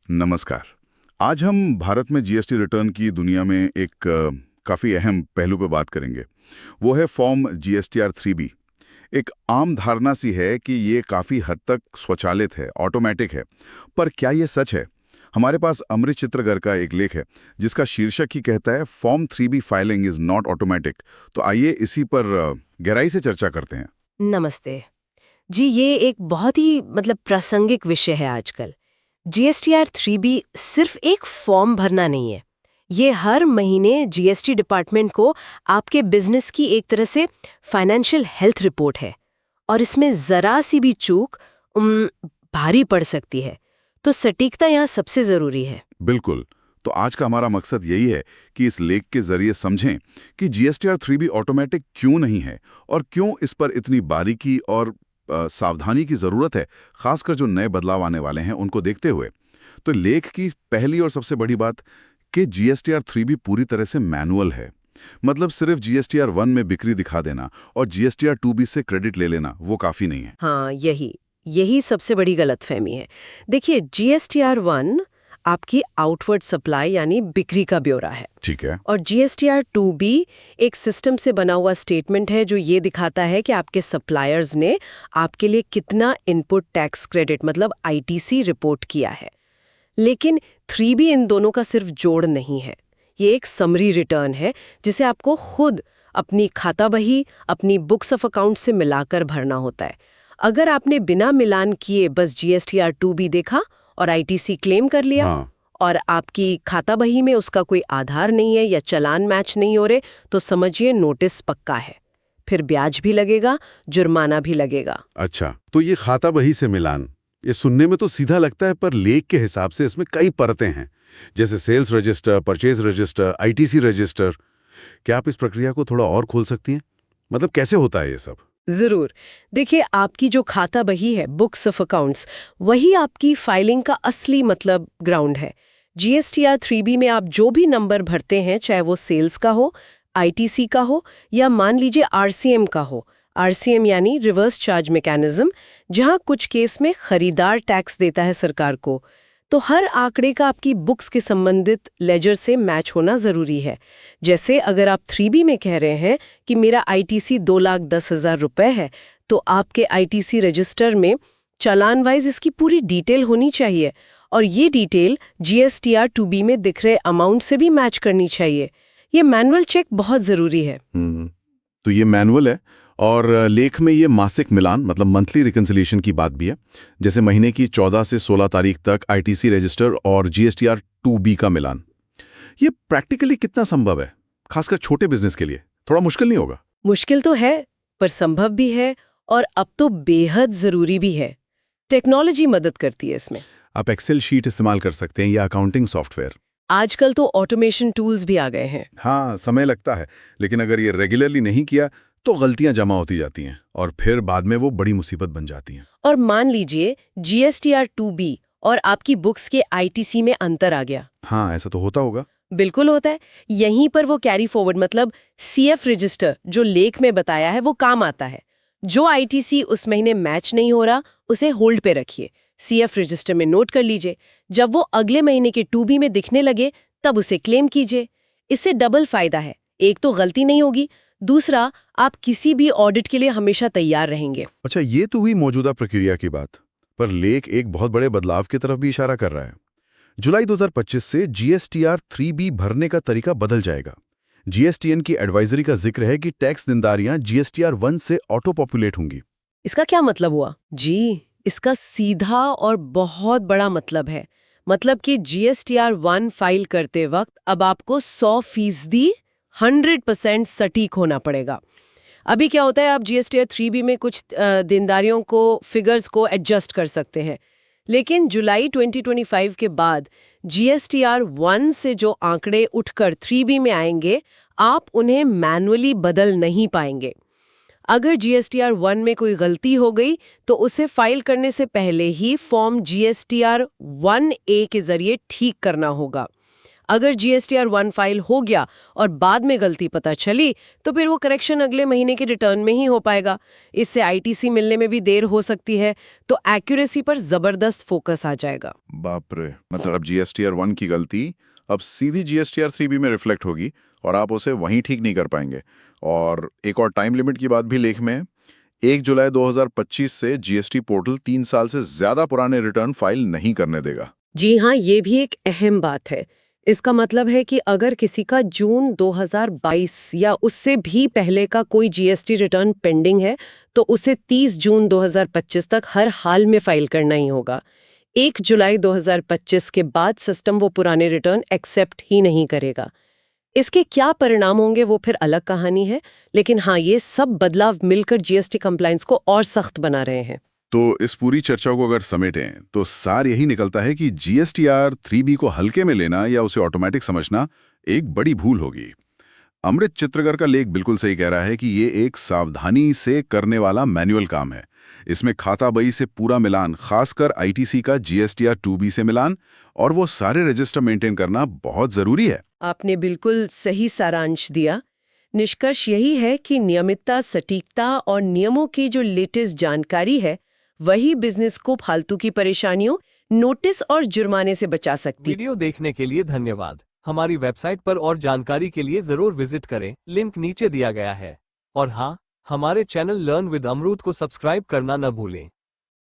नमस्कार। आज हम भारत में जीएसटी रिटर्न की दुनिया में एक काफ़ी अहम पहलू पे बात करेंगे। वो है फॉर्म जीएसटीआर 3B। एक आम धारणा सी है कि ये काफ़ी हद तक स्वचालित है, ऑटोमेटिक है। पर क्या ये सच है? हमारे पास अमृत चित्रगर का एक लेख है जिसका शीर्षक ही कहता है form 3B filing is not automatic. तो आइए इसी पर गहराई से चर्चा करते हैं। नमस्ते जी। ये एक बहुत ही प्रासंगिक विषय है आजकल। जीएसटीआर 3B सिर्फ एक फॉर्म भरना नहीं है। ये हर महीने जीएसटी डिपार्टमेंट को आपके बिजनेस की एक तरह से फाइनेंशियल हेल्थ रिपोर्ट है, और इसमें जरा सी भी चूक भारी पड़ सकती है। तो सटीकता यहाँ सबसे जरूरी है। बिल्कुल। तो आज का हमारा मकसद यही है कि इस लेख के जरिए समझें कि जीएसटीआर 3B ऑटोमेटिक क्यों नहीं है और क्यों इस पर इतनी बारीकी और सावधानी की जरूरत है, खासकर जो नए बदलाव आने वाले हैं उनको देखते हुए। तो लेख की पहली और सबसे बड़ी बात कि जीएसटीआर 3B पूरी तरह से मैनुअल है। मतलब सिर्फ जीएसटीआर 1 में बिक्री दिखा देना और जीएसटीआर 2B से क्रेडिट ले लेना वो काफी नहीं है। हाँ, यही सबसे बड़ी गलतफहमी है। देखिए, जीएसटीआर 1 आपकी आउटवर्ड सप्लाई यानी बिक्री का ब्यौरा है। ठीक है। और जीएसटीआर 2B एक सिस्टम से बना हुआ स्टेटमेंट है जो ये दिखाता है कि आपके सप्लायर्स ने आपके लिए कितना input tax credit ITC report किया है। लेकिन 3B इन दोनों का सिर्फ जोड़ नहीं है। ये एक समरी रिटर्न है जिसे आपको खुद अपनी खाता बही, अपनी बुक्स ऑफ अकाउंट से मिलाकर भरना होता है। अगर आपने बिना मिलान किए बस जीएसटीआर 2B देखा और आईटीसी क्लेम कर लिया, हाँ। और आपकी खाता बही में उसका कोई आधार नहीं है या चालान मैच नहीं हो रहे, तो समझिए नोटिस पक्का है। फिर ब्याज भी लगेगा, जुर्माना भी लगेगा। अच्छा, तो ये खाता बही से मिलान, ये सुनने में तो सीधा लगता है, पर लेख के हिसाब से इसमें कई परतें हैं, जैसे sales register, purchase register, ITC register. क्या आप इस प्रक्रिया को थोड़ा और खोल सकती हैं? मतलब कैसे होता है ये सब? जरूर। देखिए, आपकी जो खाता बही है, बुक्स ऑफ अकाउंट्स, वही आपकी फाइलिंग का असली ग्राउंड है। जीएसटीआर 3B में आप जो भी नंबर भरते हैं, चाहे वो सेल्स का हो, आईटीसी का हो, या मान लीजिए आरसीएम का हो। आरसीएम यानी रिवर्स चार्ज मैकेनिज्म, जहां कुछ केस में खरीदार टैक्स देता है सरकार को। तो हर आंकड़े का आपकी बुक्स के संबंधित लेजर से मैच होना जरूरी है। जैसे अगर आप 3B में कह रहे हैं कि मेरा आईटीसी 2,10,000 रुपए है, तो आपके आईटीसी रजिस्टर में चालान वाइज इसकी पूरी डिटेल होनी चाहिए, और ये डिटेल जीएसटीआर 2B में दिख रहे अमाउंट से भी मैच करनी चाहिए। ये मैनुअल चेक बहुत जरूरी है। तो ये मैनुअल है, और लेख में ये मासिक मिलान मतलब मंथली रिकंसिलिएशन की बात भी है, जैसे महीने की 14 से 16 तारीख तक आईटीसी रजिस्टर और जीएसटीआर 2B का मिलान। ये प्रैक्टिकली कितना संभव है, खासकर छोटे बिजनेस के लिए? थोड़ा मुश्किल नहीं होगा? मुश्किल तो है, पर संभव भी है, और अब तो बेहद जरूरी भी है। टेक्नोलॉजी मदद करती है इसमें। आप एक्सेल शीट इस्तेमाल कर सकते हैं या अकाउंटिंग सॉफ्टवेयर। आजकल तो ऑटोमेशन टूल्स भी आ गए हैं। हाँ, समय लगता है, लेकिन अगर ये रेगुलरली नहीं किया तो गलतियां जमा होती जाती हैं और फिर बाद में वो बड़ी मुसीबत बन जाती हैं। और मान लीजिए जीएसटीआर 2B और आपकी बुक्स के आईटीसी में अंतर आ गया। हाँ, ऐसा तो होता होगा। बिल्कुल होता है। यहीं पर वो कैरी फॉरवर्ड सीएफ रजिस्टर जो लेख में बताया है वो काम आता है। जो आईटीसी उस महीने मैच नहीं हो रहा, उसे होल्ड पे रखिए, सीएफ रजिस्टर में नोट कर लीजिए। जब वो अगले महीने के 2B में दिखने लगे, तब उसे क्लेम कीजिए। इससे डबल फायदा है, एक तो गलती नहीं होगी, दूसरा आप किसी भी ऑडिट के लिए हमेशा तैयार रहेंगे। अच्छा, ये तो हुई मौजूदा प्रक्रिया की बात, पर लेख एक बहुत बड़े बदलाव की तरफ भी इशारा कर रहा है। जुलाई 2025 से जीएसटीआर 3B भरने का तरीका बदल जाएगा। जीएसटीएन की एडवाइजरी का जिक्र है कि टैक्स देनदारियां जीएसटीआर 1 से ऑटो पॉपुलेट होंगी। इसका क्या मतलब हुआ? जी, इसका सीधा और बहुत बड़ा मतलब है। मतलब कि जीएसटीआर 1 फाइल करते वक्त अब आपको 100% 100% सटीक होना पड़ेगा। अभी क्या होता है, आप जीएसटीआर 3B में कुछ देनदारियों को, फिगर्स को एडजस्ट कर सकते हैं, लेकिन जुलाई 2025 के बाद जीएसटीआर 1 से जो आंकड़े उठकर 3B में आएंगे, आप उन्हें मैनुअली बदल नहीं पाएंगे। अगर जीएसटीआर 1 में कोई गलती हो गई, तो उसे फाइल करने से पहले ही फॉर्म जीएसटीआर 1A के जरिए ठीक करना होगा। अगर GSTR 1 फाइल हो गया और बाद में गलती पता चली तो फिर वो करेक्शन अगले महीने के रिटर्न में ही हो पाएगा। इससे ITC मिलने में भी देर हो सकती है, तो एक्यूरेसी पर जबरदस्त फोकस आ जाएगा। बाप रे, मतलब अब GSTR 1 की गलती अब सीधी GSTR 3B में रिफ्लेक्ट होगी और आप उसे वहीं ठीक नहीं कर पाएंगे। और एक और टाइम लिमिट की बात भी लेख में है। 1 जुलाई 2025 से GST पोर्टल 3 साल से ज्यादा पुराने रिटर्न फाइल नहीं करने देगा। जी हाँ, ये भी एक अहम बात है। इसका मतलब है कि अगर किसी का जून 2022 या उससे भी पहले का कोई GST रिटर्न पेंडिंग है, तो उसे 30 जून 2025 तक हर हाल में फाइल करना ही होगा। 1 जुलाई 2025 के बाद सिस्टम वो पुराने रिटर्न एक्सेप्ट ही नहीं करेगा। इसके क्या परिणाम होंगे वो फिर अलग कहानी है, लेकिन हाँ, ये सब बदलाव मिलकर GST कंप्लायंस को और सख्त बना रहे हैं। तो इस पूरी चर्चा को अगर समेटें तो सार यही निकलता है कि GSTR 3B को हल्के में लेना या उसे ऑटोमेटिक समझना एक बड़ी भूल होगी। अमृत चित्रकर का लेख बिल्कुल सही कह रहा है कि ये एक सावधानी से करने वाला मैनुअल काम है। इसमें खाता बही से पूरा मिलान, खासकर ITC का GSTR 2B से मिलान और वो सारे रजिस्टर मेंटेन करना बहुत जरूरी है। आपने बिल्कुल सही सारांश दिया। निष्कर्ष यही है कि नियमितता, सटीकता और नियमों की जो लेटेस्ट जानकारी है, वही बिजनेस को फालतू की परेशानियों, नोटिस और जुर्माने से बचा सकती है। वीडियो देखने के लिए धन्यवाद। हमारी वेबसाइट पर और जानकारी के लिए जरूर विजिट करें, लिंक नीचे दिया गया है। और हाँ, हमारे चैनल लर्न विद अमरूद को सब्सक्राइब करना न भूलें।